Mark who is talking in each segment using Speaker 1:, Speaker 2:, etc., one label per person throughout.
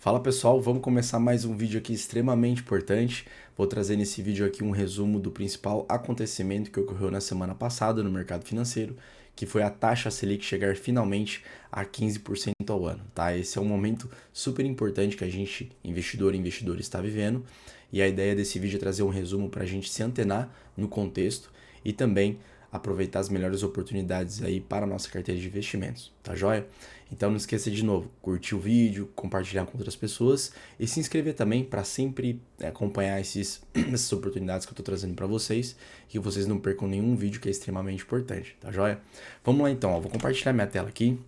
Speaker 1: Fala pessoal, vamos começar mais um vídeo aqui extremamente importante. Vou trazer nesse vídeo aqui um resumo do principal acontecimento que ocorreu na semana passada no mercado financeiro, que foi a taxa Selic chegar finalmente a 15% ao ano, tá? Esse é um momento super importante que a gente, investidor e investidor, está vivendo, e a ideia desse vídeo é trazer um resumo para a gente se antenar no contexto e também aproveitar as melhores oportunidades aí para a nossa carteira de investimentos, tá joia? Então não esqueça de novo, curtir o vídeo, compartilhar com outras pessoas e se inscrever também para sempre acompanhar essas oportunidades que eu estou trazendo para vocês e que vocês não percam nenhum vídeo que é extremamente importante, tá joia? Vamos lá então, ó, vou compartilhar minha tela aqui,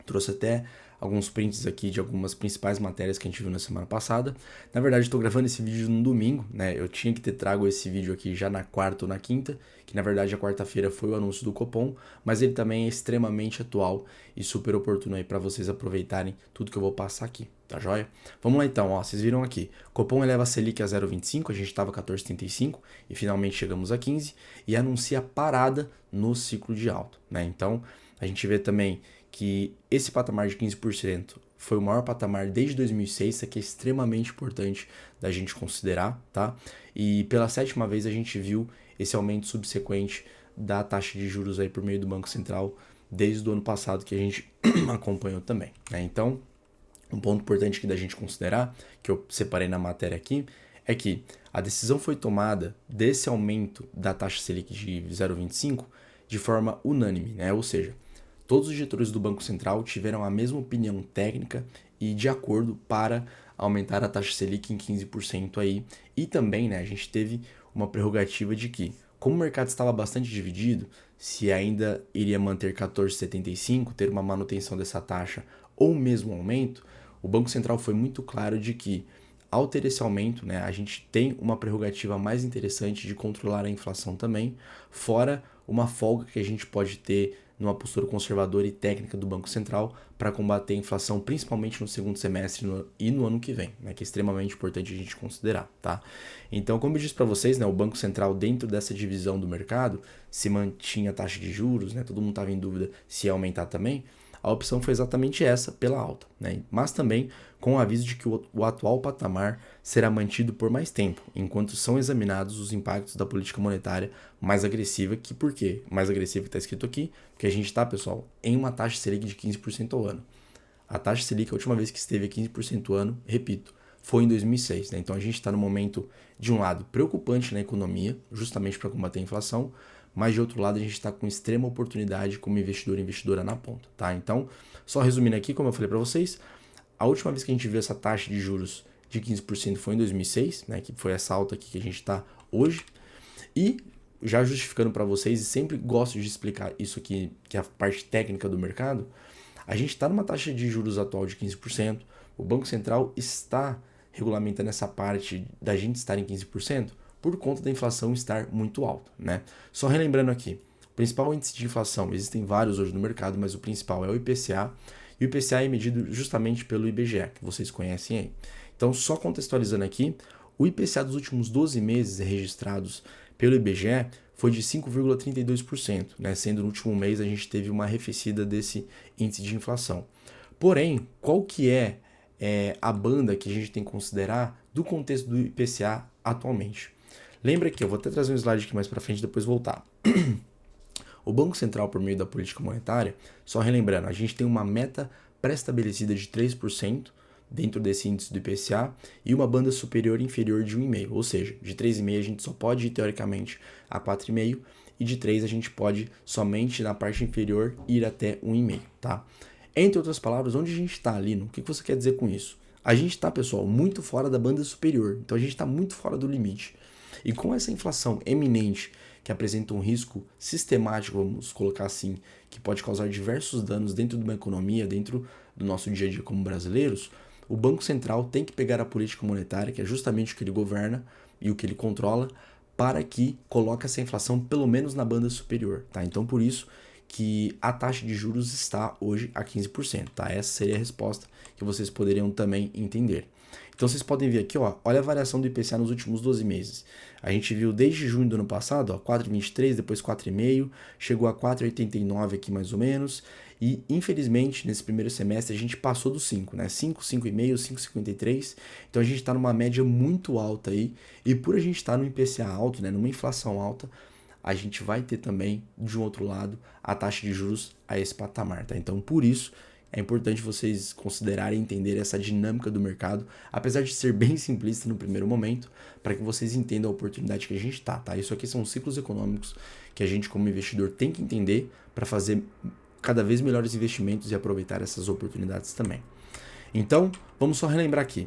Speaker 1: trouxe até alguns prints aqui de algumas principais matérias que a gente viu na semana passada. Na verdade, estou gravando esse vídeo no domingo, né? Eu tinha que ter trago esse vídeo aqui já na quarta ou na quinta, que na verdade a quarta-feira foi o anúncio do Copom, mas ele também é extremamente atual e super oportuno aí para vocês aproveitarem tudo que eu vou passar aqui, tá joia? Vamos lá então, ó, vocês viram aqui, Copom eleva a Selic a 0,25, a gente estava 14,75 e finalmente chegamos a 15 e anuncia parada no ciclo de alta, né? Então, a gente vê também que esse patamar de 15% foi o maior patamar desde 2006, isso aqui é extremamente importante da gente considerar, tá? E pela sétima vez a gente viu esse aumento subsequente da taxa de juros aí por meio do Banco Central desde o ano passado que a gente acompanhou também, né? Então, um ponto importante aqui da gente considerar, que eu separei na matéria aqui, é que a decisão foi tomada desse aumento da taxa Selic de 0,25 de forma unânime, né? Ou seja, todos os diretores do Banco Central tiveram a mesma opinião técnica e de acordo para aumentar a taxa Selic em 15% aí. E também, né, a gente teve uma prerrogativa de que, como o mercado estava bastante dividido, se ainda iria manter 14,75, ter uma manutenção dessa taxa ou mesmo um aumento, o Banco Central foi muito claro de que, ao ter esse aumento, né, a gente tem uma prerrogativa mais interessante de controlar a inflação também, fora uma folga que a gente pode ter numa postura conservadora e técnica do Banco Central para combater a inflação, principalmente no segundo semestre e no ano que vem, né, que é extremamente importante a gente considerar, tá? Então, como eu disse para vocês, né, o Banco Central, dentro dessa divisão do mercado, se mantinha a taxa de juros, né, todo mundo estava em dúvida se ia aumentar também, a opção foi exatamente essa, pela alta, né? Mas também com o aviso de que o atual patamar será mantido por mais tempo, enquanto são examinados os impactos da política monetária mais agressiva, que por quê? Mais agressiva que está escrito aqui, porque a gente está, pessoal, em uma taxa Selic de 15% ao ano. A taxa Selic, a última vez que esteve a 15% ao ano, repito, foi em 2006, né? Então a gente está num momento, de um lado, preocupante na economia, justamente para combater a inflação, mas de outro lado a gente está com extrema oportunidade como investidor e investidora na ponta, tá? Então, só resumindo aqui, como eu falei para vocês, a última vez que a gente viu essa taxa de juros de 15% foi em 2006, né, que foi essa alta aqui que a gente está hoje, e já justificando para vocês, e sempre gosto de explicar isso aqui, que é a parte técnica do mercado, a gente está numa taxa de juros atual de 15%, o Banco Central está regulamentando essa parte da gente estar em 15%, por conta da inflação estar muito alta, né? Só relembrando aqui, o principal índice de inflação, existem vários hoje no mercado, mas o principal é o IPCA, e o IPCA é medido justamente pelo IBGE, que vocês conhecem aí. Então, só contextualizando aqui, o IPCA dos últimos 12 meses registrados pelo IBGE foi de 5,32%, né? Sendo no último mês a gente teve uma arrefecida desse índice de inflação. Porém, qual que é a banda que a gente tem que considerar do contexto do IPCA atualmente? Lembra que eu vou até trazer um slide aqui mais para frente e depois voltar. O Banco Central, por meio da política monetária, só relembrando, a gente tem uma meta pré-estabelecida de 3% dentro desse índice do IPCA e uma banda superior e inferior de 1,5%, ou seja, de 3,5% a gente só pode ir teoricamente a 4,5% e de 3% a gente pode somente na parte inferior ir até 1,5%, tá? Entre outras palavras, onde a gente está, Lino? O que você quer dizer com isso? A gente está, pessoal, muito fora da banda superior, então a gente está muito fora do limite. E com essa inflação eminente, que apresenta um risco sistemático, vamos colocar assim, que pode causar diversos danos dentro de uma economia, dentro do nosso dia a dia como brasileiros, o Banco Central tem que pegar a política monetária, que é justamente o que ele governa e o que ele controla, para que coloque essa inflação pelo menos na banda superior, tá? Então, por isso que a taxa de juros está hoje a 15%, tá? Essa seria a resposta que vocês poderiam também entender. Então vocês podem ver aqui, ó, olha a variação do IPCA nos últimos 12 meses. A gente viu desde junho do ano passado, ó, 4,23, depois 4,5, chegou a 4,89 aqui mais ou menos, e infelizmente nesse primeiro semestre a gente passou dos 5, né? 5, 5,5, 5,53. Então a gente está numa média muito alta aí, e por a gente estar no IPCA alto, né, numa inflação alta, a gente vai ter também, de um outro lado, a taxa de juros a esse patamar, tá? Então, por isso, é importante vocês considerarem e entender essa dinâmica do mercado, apesar de ser bem simplista no primeiro momento, para que vocês entendam a oportunidade que a gente tá? Isso aqui são ciclos econômicos que a gente, como investidor, tem que entender para fazer cada vez melhores investimentos e aproveitar essas oportunidades também. Então, vamos só relembrar aqui.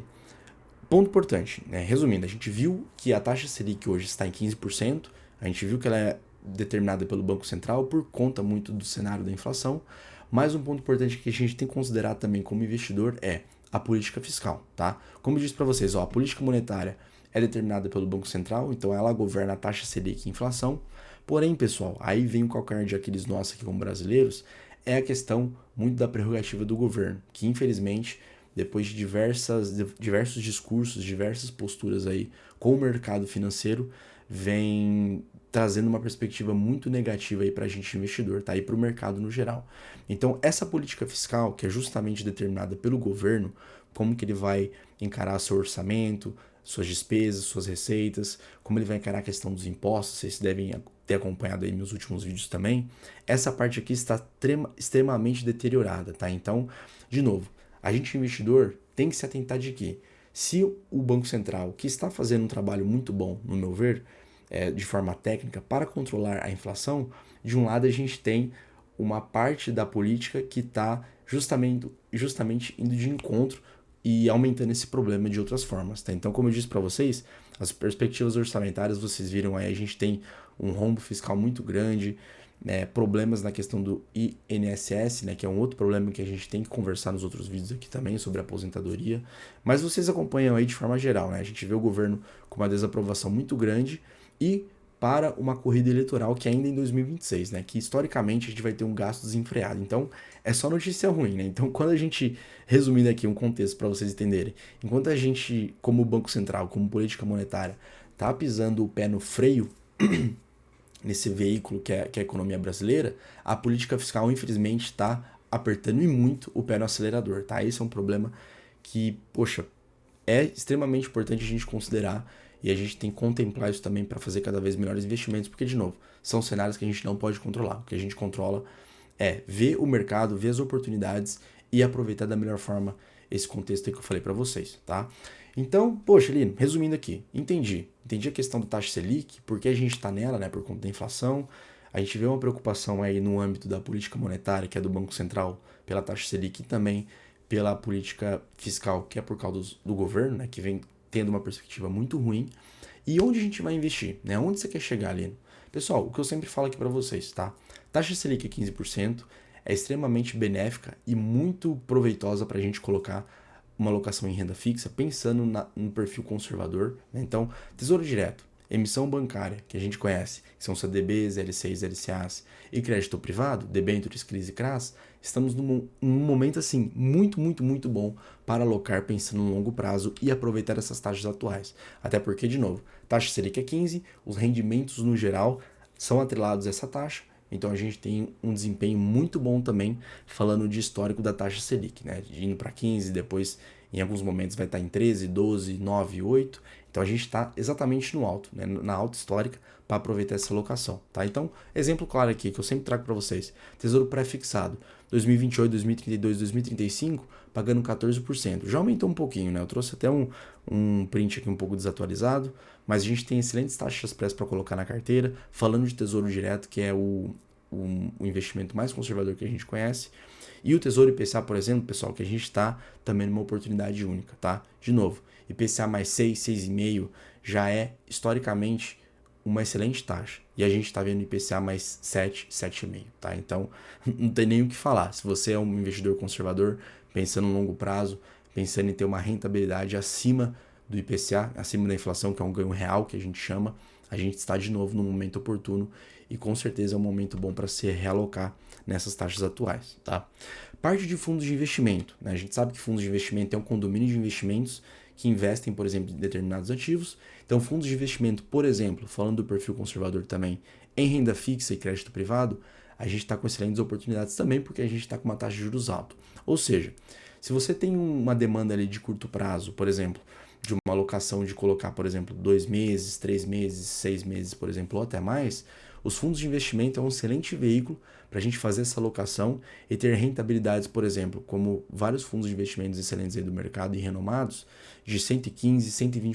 Speaker 1: Ponto importante, né? Resumindo, a gente viu que a taxa Selic hoje está em 15%, a gente viu que ela é determinada pelo Banco Central por conta muito do cenário da inflação, mas um ponto importante que a gente tem que considerar também como investidor é a política fiscal, tá? Como eu disse para vocês, ó, a política monetária é determinada pelo Banco Central, então ela governa a taxa Selic e inflação. Porém, pessoal, aí vem o calcanhar de Aquiles nosso aqui como brasileiros, é a questão muito da prerrogativa do governo, que infelizmente, depois de diversos discursos, diversas posturas aí com o mercado financeiro, vem trazendo uma perspectiva muito negativa aí para a gente investidor, tá? E para o mercado no geral. Então, essa política fiscal, que é justamente determinada pelo governo, como que ele vai encarar seu orçamento, suas despesas, suas receitas, como ele vai encarar a questão dos impostos, vocês devem ter acompanhado aí meus últimos vídeos também, essa parte aqui está extremamente deteriorada, tá? Então, de novo, a gente investidor tem que se atentar de que se o Banco Central, que está fazendo um trabalho muito bom, no meu ver, de forma técnica, para controlar a inflação, de um lado a gente tem uma parte da política que está justamente indo de encontro e aumentando esse problema de outras formas, tá? Então, como eu disse para vocês, as perspectivas orçamentárias, vocês viram aí, a gente tem um rombo fiscal muito grande, né, problemas na questão do INSS, né, que é um outro problema que a gente tem que conversar nos outros vídeos aqui também sobre aposentadoria, mas vocês acompanham aí de forma geral, né? A gente vê o governo com uma desaprovação muito grande e para uma corrida eleitoral que ainda é em 2026, né, que historicamente a gente vai ter um gasto desenfreado. Então, é só notícia ruim, né? Então, quando a gente, resumindo aqui um contexto para vocês entenderem, enquanto a gente, como Banco Central, como política monetária, tá pisando o pé no freio nesse veículo que é a economia brasileira, a política fiscal, infelizmente, está apertando e muito o pé no acelerador, tá? Esse é um problema que, poxa, é extremamente importante a gente considerar e a gente tem que contemplar isso também para fazer cada vez melhores investimentos, porque, de novo, são cenários que a gente não pode controlar. O que a gente controla é ver o mercado, ver as oportunidades e aproveitar da melhor forma esse contexto aí que eu falei para vocês, tá? Então, poxa, Lino, resumindo aqui, entendi a questão da taxa Selic, porque a gente está nela, né, por conta da inflação, a gente vê uma preocupação aí no âmbito da política monetária, que é do Banco Central, pela taxa Selic e também pela política fiscal, que é por causa do governo, né, que vem tendo uma perspectiva muito ruim. E onde a gente vai investir, né? Onde você quer chegar, Lino? Pessoal, o que eu sempre falo aqui para vocês, tá? Taxa Selic é 15%, é extremamente benéfica e muito proveitosa para a gente colocar uma alocação em renda fixa, pensando no perfil conservador, né? Então, Tesouro Direto, emissão bancária, que a gente conhece, que são CDBs, LCs, LCAs, e crédito privado, debêntures, CRIs e CRAs, estamos num momento assim muito bom para alocar pensando no longo prazo e aproveitar essas taxas atuais. Até porque, de novo, taxa Selic é 15, os rendimentos no geral são atrelados a essa taxa, então a gente tem um desempenho muito bom também, falando de histórico da taxa Selic, né? Indo para 15, depois em alguns momentos vai estar em 13, 12, 9, 8. Então a gente está exatamente no alto, né? Na alta histórica, para aproveitar essa alocação, tá? Então, exemplo claro aqui, que eu sempre trago para vocês. Tesouro pré-fixado, 2028, 2032, 2035, pagando 14%. Já aumentou um pouquinho, né? Eu trouxe até um print aqui um pouco desatualizado, mas a gente tem excelentes taxas pré para colocar na carteira. Falando de Tesouro Direto, que é o investimento mais conservador que a gente conhece. E o Tesouro IPCA, por exemplo, pessoal, que a gente está também numa oportunidade única, tá? De novo, IPCA mais 6, 6,5 já é historicamente uma excelente taxa. E a gente está vendo IPCA mais 7, 7,5, tá? Então, não tem nem o que falar. Se você é um investidor conservador, pensando no longo prazo, pensando em ter uma rentabilidade acima do IPCA, acima da inflação, que é um ganho real que a gente chama, a gente está de novo no momento oportuno e com certeza é um momento bom para se realocar nessas taxas atuais, tá? Parte de fundos de investimento, né? A gente sabe que fundos de investimento é um condomínio de investimentos que investem, por exemplo, em determinados ativos. Então, fundos de investimento, por exemplo, falando do perfil conservador também, em renda fixa e crédito privado, a gente está com excelentes oportunidades também porque a gente está com uma taxa de juros alta. Ou seja, se você tem uma demanda ali de curto prazo, por exemplo, de uma alocação de colocar, por exemplo, 2 meses, 3 meses, 6 meses, por exemplo, ou até mais, os fundos de investimento é um excelente veículo para a gente fazer essa alocação e ter rentabilidades, por exemplo, como vários fundos de investimentos excelentes aí do mercado e renomados, de 115%,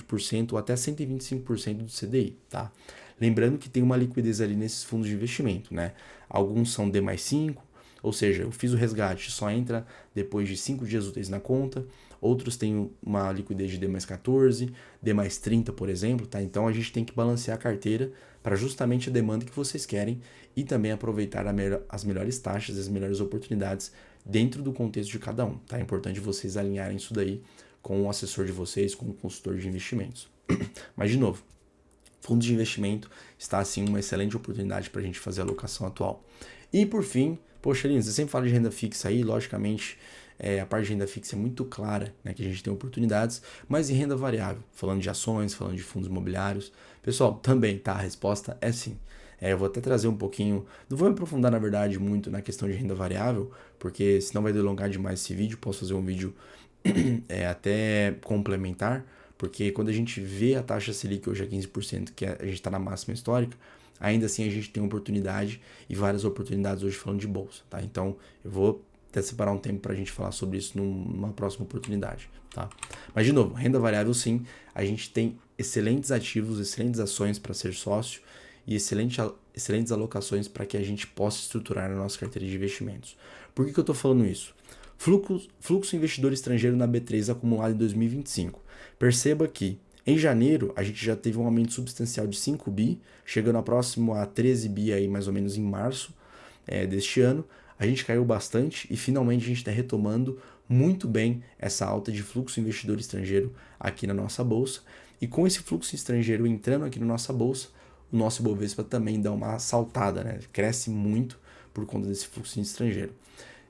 Speaker 1: 120% ou até 125% do CDI, tá? Lembrando que tem uma liquidez ali nesses fundos de investimento, né? Alguns são D mais 5, ou seja, eu fiz o resgate, só entra depois de 5 dias úteis na conta. Outros têm uma liquidez de D mais 14, D mais 30, por exemplo, tá? Então a gente tem que balancear a carteira para justamente a demanda que vocês querem e também aproveitar as melhores taxas e as melhores oportunidades dentro do contexto de cada um, tá? É importante vocês alinharem isso daí com o assessor de vocês, com o consultor de investimentos. Mas, de novo, fundos de investimento está, assim, uma excelente oportunidade para a gente fazer a alocação atual. E, por fim, poxa, Lino, você sempre fala de renda fixa aí, logicamente, a parte de renda fixa é muito clara, né, que a gente tem oportunidades, mas em renda variável, falando de ações, falando de fundos imobiliários, pessoal, também, tá? A resposta é sim. Eu vou até trazer um pouquinho, não vou me aprofundar, na verdade, muito na questão de renda variável, porque senão vai delongar demais esse vídeo, posso fazer um vídeo até complementar, porque quando a gente vê a taxa Selic hoje a 15%, que a gente está na máxima histórica, ainda assim a gente tem oportunidade e várias oportunidades hoje falando de bolsa, tá? Então eu vou até separar um tempo para a gente falar sobre isso numa próxima oportunidade, tá? Mas de novo, renda variável sim, a gente tem excelentes ativos, excelentes ações para ser sócio e excelentes alocações para que a gente possa estruturar a nossa carteira de investimentos. Por que eu estou falando isso? Fluxo investidor estrangeiro na B3 acumulado em 2025. Perceba que em janeiro a gente já teve um aumento substancial de 5 bi, chegando a próximo a 13 bi aí mais ou menos em março deste ano. A gente caiu bastante e finalmente a gente está retomando muito bem essa alta de fluxo investidor estrangeiro aqui na nossa bolsa. E com esse fluxo estrangeiro entrando aqui na nossa bolsa, o nosso Ibovespa também dá uma saltada, né? Cresce muito por conta desse fluxo estrangeiro.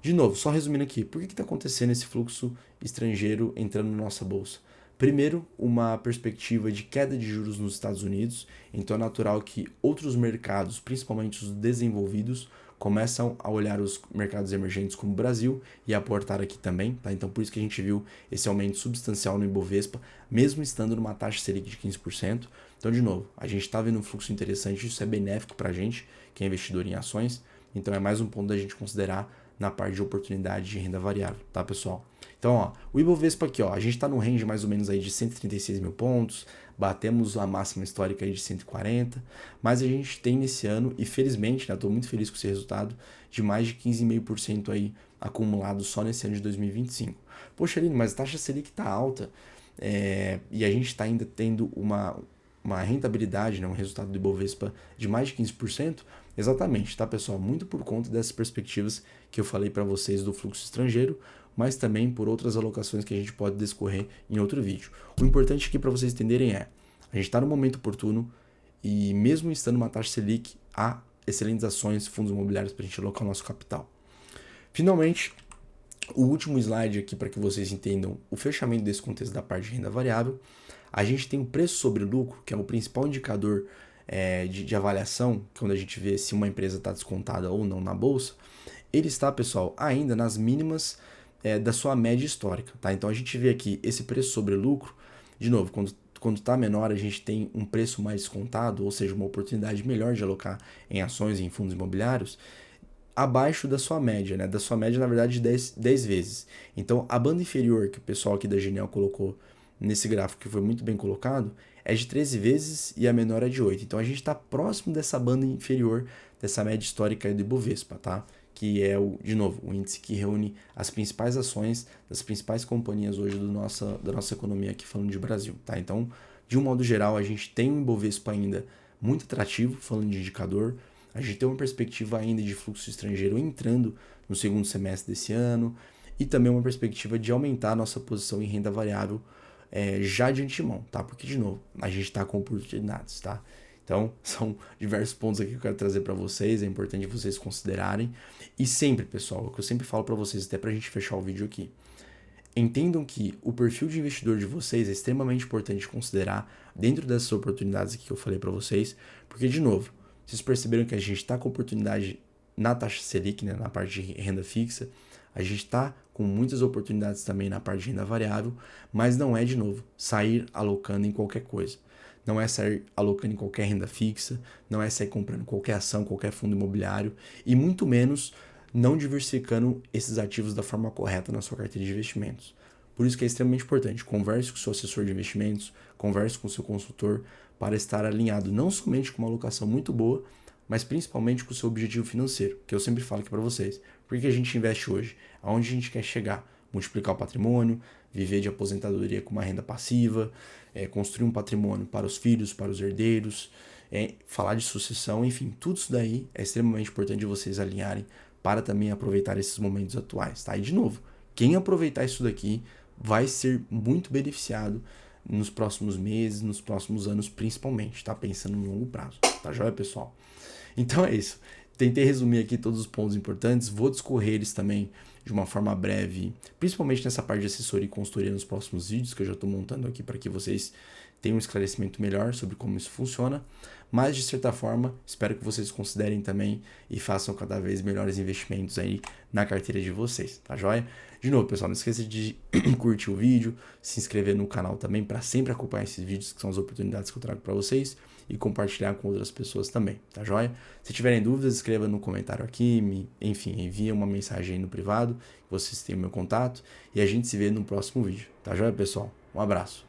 Speaker 1: De novo, só resumindo aqui, por que está acontecendo esse fluxo estrangeiro entrando na nossa bolsa? Primeiro, uma perspectiva de queda de juros nos Estados Unidos, então é natural que outros mercados, principalmente os desenvolvidos, começam a olhar os mercados emergentes como o Brasil e aportar aqui também, tá? Então por isso que a gente viu esse aumento substancial no Ibovespa, mesmo estando numa taxa Selic de 15%. Então, de novo, a gente está vendo um fluxo interessante, isso é benéfico para a gente, que é investidor em ações, então é mais um ponto da gente considerar na parte de oportunidade de renda variável, tá, pessoal? Então, ó, o Ibovespa aqui, ó, a gente está no range mais ou menos aí de 136 mil pontos, batemos a máxima histórica aí de 140, mas a gente tem nesse ano, e felizmente, né, estou muito feliz com esse resultado, de mais de 15,5% aí acumulado só nesse ano de 2025. Poxa, Aline, mas a taxa Selic está alta, e a gente está ainda tendo uma rentabilidade, né, um resultado do Ibovespa de mais de 15%, exatamente, tá, pessoal? Muito por conta dessas perspectivas que eu falei para vocês do fluxo estrangeiro, mas também por outras alocações que a gente pode discorrer em outro vídeo. O importante aqui para vocês entenderem a gente está no momento oportuno e mesmo estando numa taxa Selic, há excelentes ações, fundos imobiliários para a gente alocar o nosso capital. Finalmente, o último slide aqui para que vocês entendam o fechamento desse contexto da parte de renda variável. A gente tem o preço sobre lucro, que é o principal indicador de avaliação, quando a gente vê se uma empresa está descontada ou não na bolsa. Ele está, pessoal, ainda nas mínimas da sua média histórica, tá? Então a gente vê aqui esse preço sobre lucro, de novo, quando está menor a gente tem um preço mais descontado, ou seja, uma oportunidade melhor de alocar em ações e em fundos imobiliários, abaixo da sua média, né? Da sua média, na verdade, de 10 vezes. Então a banda inferior que o pessoal aqui da Genial colocou nesse gráfico, que foi muito bem colocado, é de 13 vezes e a menor é de 8. Então a gente está próximo dessa banda inferior, dessa média histórica do Ibovespa, tá? Que é, de novo, o índice que reúne as principais ações das principais companhias hoje da nossa economia aqui falando de Brasil, tá? Então, de um modo geral, a gente tem um Ibovespa ainda muito atrativo, falando de indicador, a gente tem uma perspectiva ainda de fluxo estrangeiro entrando no segundo semestre desse ano e também uma perspectiva de aumentar a nossa posição em renda variável já de antemão, tá? Porque, de novo, a gente está com oportunidades, tá? Então, são diversos pontos aqui que eu quero trazer para vocês, é importante vocês considerarem. E sempre, pessoal, o que eu sempre falo para vocês, até para a gente fechar o vídeo aqui, entendam que o perfil de investidor de vocês é extremamente importante considerar dentro dessas oportunidades aqui que eu falei para vocês, porque, de novo, vocês perceberam que a gente está com oportunidade na taxa Selic, né, na parte de renda fixa, a gente está com muitas oportunidades também na parte de renda variável, mas não é, de novo, sair alocando em qualquer coisa. Não é sair alocando em qualquer renda fixa, não é sair comprando qualquer ação, qualquer fundo imobiliário, e muito menos não diversificando esses ativos da forma correta na sua carteira de investimentos. Por isso que é extremamente importante, converse com o seu assessor de investimentos, converse com o seu consultor para estar alinhado não somente com uma alocação muito boa, mas principalmente com o seu objetivo financeiro, que eu sempre falo aqui para vocês. Por que a gente investe hoje? Aonde a gente quer chegar? Multiplicar o patrimônio, viver de aposentadoria com uma renda passiva, construir um patrimônio para os filhos, para os herdeiros, falar de sucessão, enfim, tudo isso daí é extremamente importante de vocês alinharem para também aproveitar esses momentos atuais, tá? E de novo, quem aproveitar isso daqui vai ser muito beneficiado nos próximos meses, nos próximos anos principalmente, tá? Pensando no longo prazo, tá joia, pessoal? Então é isso. Tentei resumir aqui todos os pontos importantes, vou discorrer eles também de uma forma breve, principalmente nessa parte de assessoria e consultoria nos próximos vídeos que eu já estou montando aqui para que vocês tenham um esclarecimento melhor sobre como isso funciona, mas de certa forma espero que vocês considerem também e façam cada vez melhores investimentos aí na carteira de vocês, tá joia? De novo, pessoal, não esqueça de curtir o vídeo, se inscrever no canal também para sempre acompanhar esses vídeos que são as oportunidades que eu trago para vocês e compartilhar com outras pessoas também, tá joia? Se tiverem dúvidas, escreva no comentário aqui, enfim, envia uma mensagem aí no privado, vocês têm o meu contato e a gente se vê no próximo vídeo, tá joia, pessoal? Um abraço.